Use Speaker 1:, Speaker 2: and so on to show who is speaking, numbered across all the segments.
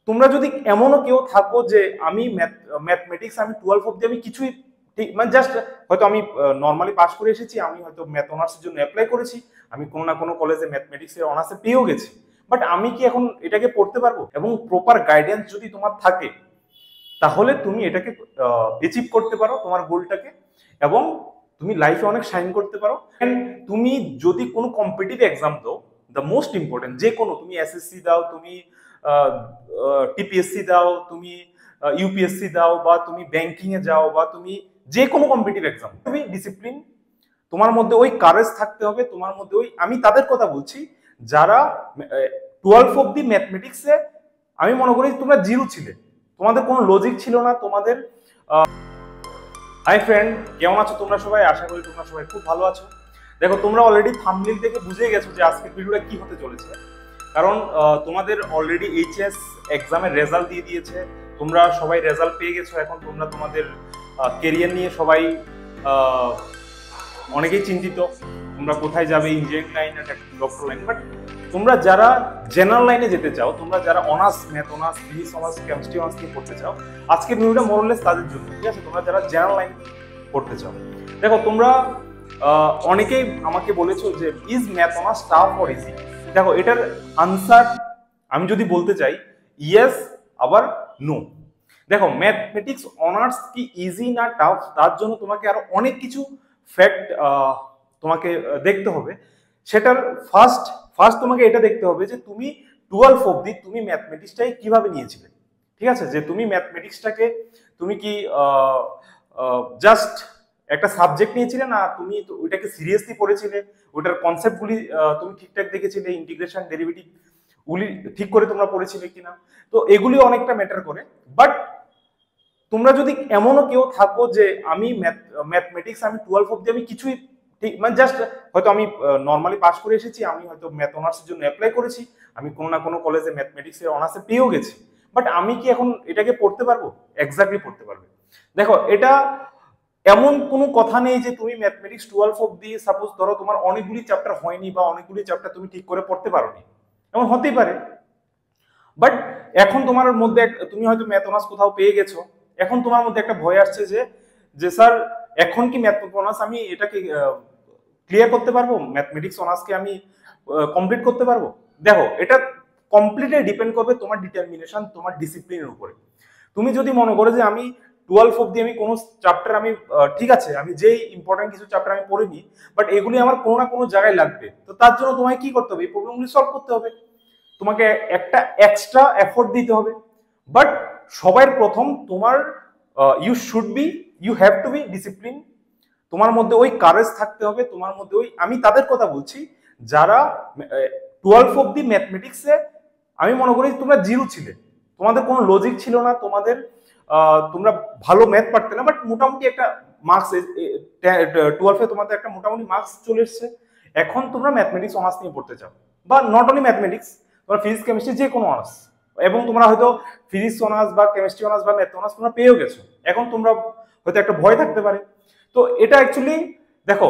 Speaker 1: তোমরা যদি এমনও কেউ থাকো যে আমি ম্যাথমেটিক্স আমি 12 অব্দি আমি কিছুই ঠিক মানে জাস্ট হয়তো আমি নর্মালি পাস করে এসেছি, আমি হয়তো ম্যাথ অনার্সের জন্য অ্যাপ্লাই করেছি, আমি কোনো না কোনো কলেজে ম্যাথমেটিক্সের অনার্সে পেয়েও গেছি, বাট আমি কি এখন এটাকে পড়তে পারবো? এবং প্রপার গাইডেন্স যদি তোমার থাকে তাহলে তুমি এটাকে অ্যাচিভ করতে পারো তোমার গোলটাকে, এবং তুমি লাইফে অনেক শাইন করতে পারো। তুমি যদি কোনো কম্পিটিটিভ এক্সাম দাও, দ্য মোস্ট ইম্পর্টেন্ট যে কোনো, তুমি এসএসসি দাও, তুমি টিপিএসসি দাও, তুমি ইউপিএসসি দাও, বা তুমি ব্যাংকিং এ যাও, বা তুমি যে কোনো কম্পিটিটিভ এক্সাম, তুমি ডিসিপ্লিন, তোমার মধ্যে ওই কারেজ থাকতে হবে, তোমার মধ্যে ওই, আমি তাদের কথা বলছি যারা 12 অব্দি ম্যাথমেটিক্সে আমি মনে করি তোমরা জিরো ছিলে, তোমাদের কোনো লজিক ছিল না তোমাদের। হাই ফ্রেন্ড, কেমন আছো তোমরা সবাই? আশা করি তোমরা সবাই খুব ভালো আছো। দেখো, তোমরা অলরেডি থাম্বনেল থেকে বুঝে গেছো যে আজকের ভিডিওটা কি হতে চলেছে, কারণ তোমাদের অলরেডি এইচএস এক্সামের রেজাল্ট দিয়ে দিয়েছে, তোমরা সবাই রেজাল্ট পেয়ে গেছো। এখন তোমরা তোমাদের কেরিয়ার নিয়ে সবাই অনেকেই চিন্তিত, তোমরা কোথায় যাবে, ইঞ্জিনিয়ারিং লাইন না ডক্টর লাইন। বাট তোমরা যারা জেনারেল লাইনে যেতে চাও, তোমরা যারা honours math honours, physics honours, chemistry honours নিয়ে পড়তে চাও, আজকের ভিডিওটা মোরলেস তাদের জন্য, ঠিক আছে? তোমরা যারা জেনারেল লাইন পড়তে চাও, দেখো তোমরা অনেকেই আমাকে বলেছো যে is math honours tough or easy? দেখো, এটার আনসার আমি যদি বলতে চাই ইয়েস আবার নো। দেখো, ম্যাথমেটিক্স অনার্স কি ইজি না টাফ, তার জন্য তোমাকে আরো অনেক কিছু ফ্যাক্ট তোমাকে দেখতে হবে। সেটার ফার্স্ট তোমাকে এটা দেখতে হবে যে তুমি 12 অব্দি তুমি ম্যাথমেটিক্সটাই কিভাবে নিয়েছিলে, ঠিক আছে? যে তুমি ম্যাথমেটিক্সটাকে তুমি কি জাস্ট একটা সাবজেক্ট নিয়েছিলে, না তুমি ওইটাকে সিরিয়াসলি পড়েছিলে, ওটার কনসেপ্টগুলি তুমি ঠিকঠাক দেখেছিলে, ইন্টিগ্রেশন ডেরিভেটিভ গুলি ঠিক করে তোমরা পড়েছিলে কিনা, তো এগুলি অনেকটা ম্যাটার করে। বাট তোমরা যদি এমনও কেউ থাকো যে আমি ম্যাথমেটিক্স আমি 12 অব্দি আমি কিছুই ঠিক মানে জাস্ট হয়তো আমি নর্মালি পাস করে এসেছি, আমি হয়তো ম্যাথ অনার্সের জন্য অ্যাপ্লাই করেছি, আমি কোনো না কোনো কলেজে ম্যাথমেটিক্সের অনার্সে পেয়েও গেছি, বাট আমি কি এখন এটাকে পড়তে পারবো? এক্স্যাক্টলি পড়তে পারবে। দেখো, এটা এমন কোনো কথা নেই যে তুমি ম্যাথমেটিক্স 12 অব্দি, সাপোজ ধরো তোমার অনেকগুলি চ্যাপ্টার হয়নি বা অনেকগুলি চ্যাপ্টার তুমি ঠিক করে পড়তে পারোনি, এমন হতেই পারে। বাট এখন তোমার মধ্যে তুমি হয়তো ম্যাথ অনার্স কোথাও পেয়ে গেছো, এখন তোমার মধ্যে একটা ভয় আসছে যে যে স্যার এখন কি ম্যাথ অনার্স আমি এটাকে ক্লিয়ার করতে পারবো, ম্যাথমেটিক্স অনার্সকে আমি কমপ্লিট করতে পারবো? দেখো, এটা কমপ্লিটলি ডিপেন্ড করবে তোমার ডিটারমিনেশন, তোমার ডিসিপ্লিনের উপরে। তুমি যদি মনে করো যে আমি 12 অব্দি আমি কোনো চ্যাপ্টার আমি ঠিক আছে, আমি যেই ইম্পর্টেন্ট কিছু চ্যাপ্টার আমি পড়িনি, বাট এগুলি আমার কোনো না কোনো জায়গায় লাগবে, তো তার জন্য তোমায় কি করতে হবে? এই প্রবলেমগুলি সলভ করতে হবে, তোমাকে একটা এক্সট্রা এফোর্ট দিতে হবে। বাট সবার প্রথম তোমার you have to be discipline, তোমার মধ্যে ওই কারেজ থাকতে হবে, তোমার মধ্যে ওই, আমি তাদের কথা বলছি যারা 12 অব্দি ম্যাথমেটিক্সে আমি মনে করি তোমরা জিরো ছিলে, তোমাদের কোনো লজিক ছিল না, তোমাদের তোমরা ভালো ম্যাথ পারতে না, বাট মোটামুটি একটা মার্কস 12 তোমাদের একটা মোটামুটি মার্কস চলে এসছে, এখন তোমরা ম্যাথমেটিক্স অনার্স নিয়ে পড়তে চাও, বা নট অনলি ম্যাথমেটিক্স, তোমরা ফিজিক্স কেমিস্ট্রি যে কোনো অনার্স, এবং তোমরা হয়তো ফিজিক্স অনার্স বা কেমিস্ট্রি অনার্স বা ম্যাথ অনার্স তোমরা পেয়েও গেছো, এখন তোমরা হয়তো একটা ভয় থাকতে পারে। তো এটা অ্যাকচুয়ালি দেখো,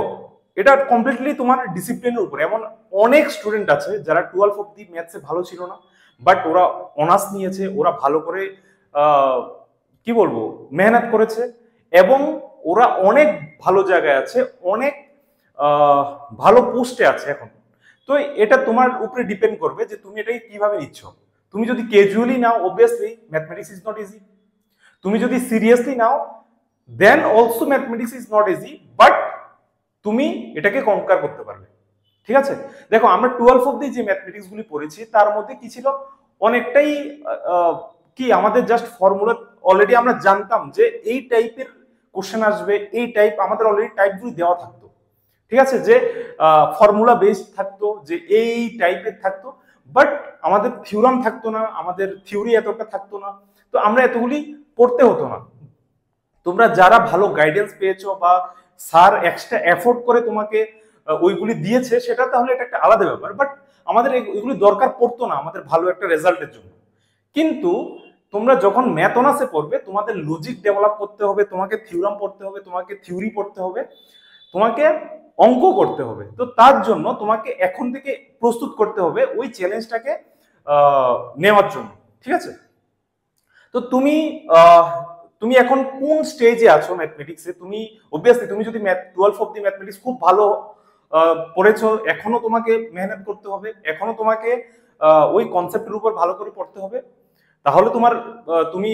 Speaker 1: এটা কমপ্লিটলি তোমার ডিসিপ্লিনের উপর। এমন অনেক স্টুডেন্ট আছে যারা 12 অব্দি ম্যাথসে ভালো ছিল না, বাট ওরা অনার্স নিয়েছে, ওরা ভালো করে কি বলবো মেহনত করেছে, এবং ওরা অনেক ভালো জায়গায় আছে, অনেক ভালো পোস্টে আছে এখন। তো এটা তোমার উপরে ডিপেন্ড করবে যে তুমি এটাকে কিভাবে নিচ্ছ। তুমি যদি ক্যাজুয়ালি নাও, obviously mathematics is not easy. তুমি যদি সিরিয়াসলি নাও, then also mathematics is not easy, but তুমি এটাকে কনকার করতে পারবে, ঠিক আছে? দেখো, আমরা 12 অব্দি যে ম্যাথমেটিক্স গুলি পড়েছি তার মধ্যে কি ছিল, অনেকটাই কি আমাদের জাস্ট ফর্মুলা অলরেডি আমরা জানতাম যে এই টাইপের কোশ্চেন আসবে, এই টাইপ আমাদের অলরেডি টাইপগুলি দেওয়া থাকতো, ঠিক আছে? যে ফর্মুলা বেসড থাকতো, যে এই টাইপের থাকতো, বাট আমাদের থিওরাম থাকতো না, আমাদের থিওরি এতটা থাকতো না, তো আমরা এতগুলি পড়তে হতো না। তোমরা যারা ভালো গাইডেন্স পেয়েছো বা স্যার এক্সট্রা এফোর্ট করে তোমাকে ওইগুলি দিয়েছে, সেটা তাহলে এটা একটা আলাদা ব্যাপার, বাট আমাদের এগুলি দরকার পড়তো না আমাদের ভালো একটা রেজাল্টের জন্য। কিন্তু তোমরা যখন ম্যাথ অনার্সে পড়বে, তোমাদের লজিক ডেভেলপ করতে হবে, তোমাকে থিওরাম পড়তে হবে, তোমাকে থিওরি পড়তে হবে, তোমাকে অঙ্ক করতে হবে। তো তার জন্য তোমাকে এখন থেকে প্রস্তুত করতে হবে ওই চ্যালেঞ্জটাকে নেওয়ার জন্য, ঠিক আছে? তো তুমি এখন কোন স্টেজে আছো ম্যাথমেটিক্সে? তুমি অবভিয়াসলি তুমি যদি 12 অব্দি ম্যাথমেটিক্স খুব ভালো পড়েছো, এখনো তোমাকে মেহনত করতে হবে, এখনো তোমাকে ওই কনসেপ্টের উপর ভালো করে পড়তে হবে, তাহলে তুমি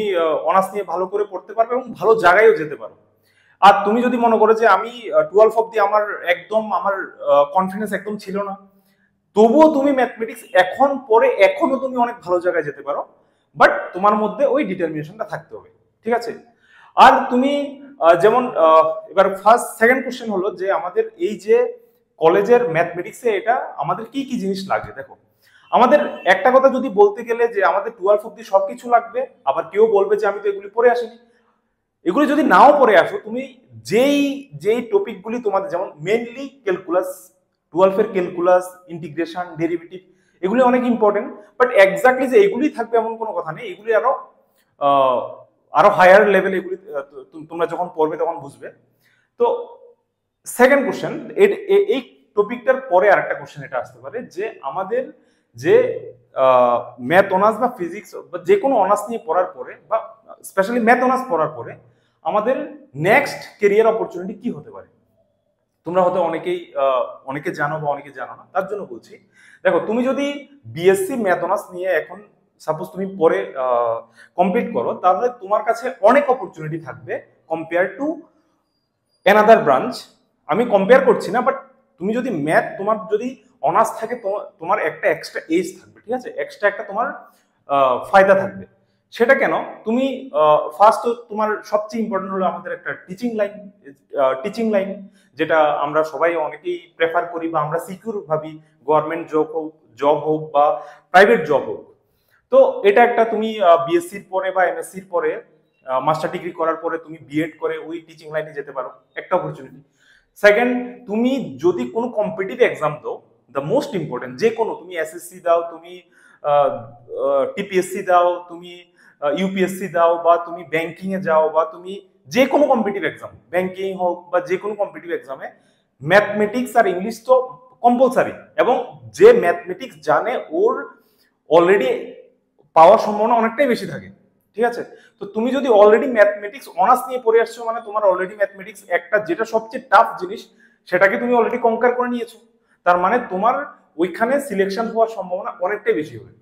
Speaker 1: অনার্স নিয়ে ভালো করে পড়তে পারবে এবং ভালো জায়গায়ও যেতে পারো। আর তুমি যদি মনে করো যে আমি 12 অব্দি আমার কনফিডেন্স একদম ছিল না, তবুও তুমি ম্যাথমেটিক্স এখন পরে এখনো তুমি অনেক ভালো জায়গায় যেতে পারো, বাট তোমার মধ্যে ওই ডিটারমিনেশনটা থাকতে হবে, ঠিক আছে? আর তুমি যেমন এবার সেকেন্ড কোশ্চেন হলো যে আমাদের এই যে কলেজের ম্যাথমেটিক্সে এটা আমাদের কি কি জিনিস লাগে। দেখো, আমাদের একটা কথা যদি বলতে গেলে যে আমাদের 12 অব্দি সবকিছু লাগবে, আবার কেউ বলবে যে আমি তো এগুলি পড়ে আসিনি। এগুলি যদি নাও পড়ে আসো, তুমি যেই যেই টপিকগুলি তোমাদের, যেমন মেইনলি ক্যালকুলাস, 12 এর ক্যালকুলাস, ইন্টিগ্রেশন, ডেরিভেটিভ, এগুলি অনেক ইম্পর্টেন্ট, বাট এক্স্যাক্টলি যে এগুলি থাকবে এমন কোনো কথা নেই। এগুলি আরো হায়ার লেভেল, এগুলি তোমরা যখন পড়বে তখন বুঝবে। তো সেকেন্ড কোশ্চেন, এই টপিকটার পরে আরেকটা কোশ্চেন এটা আসতে পারে যে আমাদের যে ম্যাথ অনার্স বা ফিজিক্স বা যে কোনো অনার্স নিয়ে পড়ার পরে, বা স্পেশালি ম্যাথ অনার্স পড়ার পরে আমাদের নেক্সট কেরিয়ার অপরচুনিটি কি হতে পারে। তোমরা হয়তো অনেকে জানো বা অনেকে জানো না, তার জন্য বলছি। দেখো, তুমি যদি বিএসসি ম্যাথ অনার্স নিয়ে এখন সাপোজ তুমি পরে কমপ্লিট করো, তাহলে তোমার কাছে অনেক অপরচুনিটি থাকবে কম্পেয়ার টু অ্যানাদার ব্রাঞ্চ। আমি কম্পেয়ার করছি না, বাট তুমি যদি তোমার যদি অনার্স থাকে, তোমার একটা এক্সট্রা এজ থাকবে, ঠিক আছে? এক্সট্রা একটা তোমার ফায়দা থাকবে। সেটা কেন? তুমি ফার্স্ট, তোমার সবচেয়ে ইম্পর্টেন্ট হলো আমাদের একটা টিচিং লাইন, যেটা আমরা সবাই অনেকেই প্রেফার করি বা আমরা সিকিউর ভাবি, গভর্নমেন্ট জব হোক বা প্রাইভেট জব হোক। তো এটা একটা, তুমি বিএসসির পরে বা এমএসসির পরে মাস্টার ডিগ্রি করার পরে তুমি বিএড করে ওই টিচিং লাইনে যেতে পারো, একটা অপরচুনিটি। সেকেন্ড, তুমি যদি কোনো কম্পিটিটিভ এক্সাম দাও, দ্য মোস্ট ইম্পর্টেন্ট, যে কোনো, তুমি এসএসসি দাও, তুমি টিপিএসসি দাও, তুমি ইউপিএসসি দাও, বা তুমি ব্যাংকিং এ যাও, বা তুমি যে কোনো কম্পিটিটিভ এক্সাম, ব্যাংকিং হোক বা যে কোনো কম্পিটিটিভ এক্সামে ম্যাথমেটিক্স আর ইংলিশ তো কম্পালসারি, এবং যে ম্যাথমেটিক্স জানে ওর অলরেডি পাওয়ার সম্ভাবনা অনেকটাই বেশি থাকে, ঠিক আছে? তো তুমি যদি অলরেডি ম্যাথমেটিক্স অনার্স নিয়ে পড়ে আসছো, মানে তোমার অলরেডি ম্যাথমেটিক্স একটা যেটা সবচেয়ে টাফ জিনিস, সেটাকে তুমি অলরেডি কনকার করে নিয়েছো, তার মানে তোমার ওইখানে সিলেকশন হওয়ার সম্ভাবনা অনেকটাই বেশি হবে।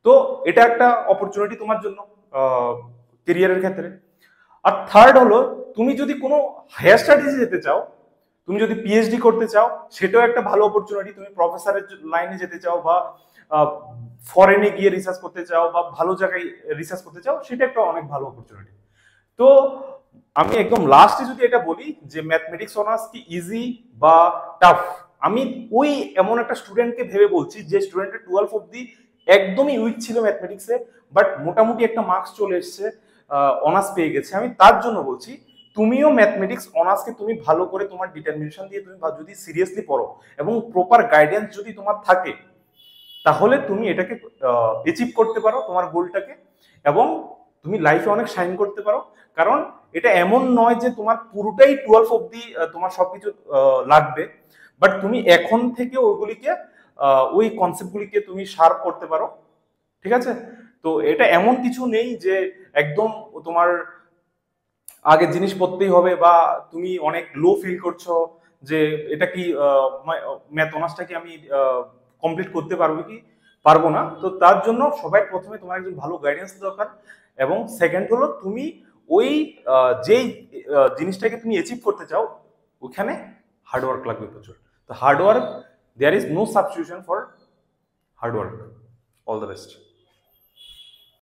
Speaker 1: তো এটা একটা অপরচুনিটি তোমার জন্য কেরিয়ারের ক্ষেত্রে। আর থার্ড হলো, তুমি যদি কোনো হায়ার স্টাডিজে যেতে চাও, তুমি যদি পিএইচডি করতে চাও, সেটাও একটা ভালো অপরচুনিটি। তুমি প্রফেসরের লাইনে যেতে চাও, বা ফরেনে গিয়ে রিসার্চ করতে চাও, বা ভালো জায়গায় রিসার্চ করতে চাও, সেটা একটা অনেক ভালো অপরচুনিটি। তো আমি একদম লাস্টে যদি এটা বলি যে ম্যাথমেটিক্স অনার্স কি ইজি বা টাফ, আমি ওই এমন একটা স্টুডেন্টকে ভেবে বলছি যে স্টুডেন্টের 12 অব্দি একদমই উইক ছিল ম্যাথমেটিক্সে, বাট মোটামুটি একটা মার্কস চলে এসছে, অনার্স পেয়ে গেছে। আমি তার জন্য বলছি, তুমিও ম্যাথমেটিক্স অনার্সকে তুমি ভালো করে তোমার ডিটারমিনেশন দিয়ে তুমি যদি সিরিয়াসলি পড়ো এবং প্রপার গাইডেন্স যদি তোমার থাকে, তাহলে তুমি এটাকে অ্যাচিভ করতে পারো, তোমার গোলটাকে, এবং তুমি লাইফে অনেক শাইন করতে পারো। কারণ এটা এমন নয় যে তোমার পুরোটাই 12 অব্দি তোমার সবকিছু লাগবে, বাট তুমি এখন থেকে ওই কনসেপ্টগুলিকে তুমি শার্প করতে পারো, ঠিক আছে? তো এটা এমন কিছু নেই যে একদম তোমার আগে জিনিস পড়তেই হবে, বা তুমি অনেক লো ফিল করছো যে এটা কি ম্যাথ অনার্সটা কি আমি কমপ্লিট করতে পারবো না। তো তার জন্য সবাই প্রথমে তোমার একজন ভালো গাইডেন্স দরকার, এবং সেকেন্ড হলো তুমি ওই যেই জিনিসটাকে তুমি অ্যাচিভ করতে চাও, ওখানে হার্ডওয়ার্ক লাগবে প্রচুর। তো hard work, there is no substitution for hard work. All the best.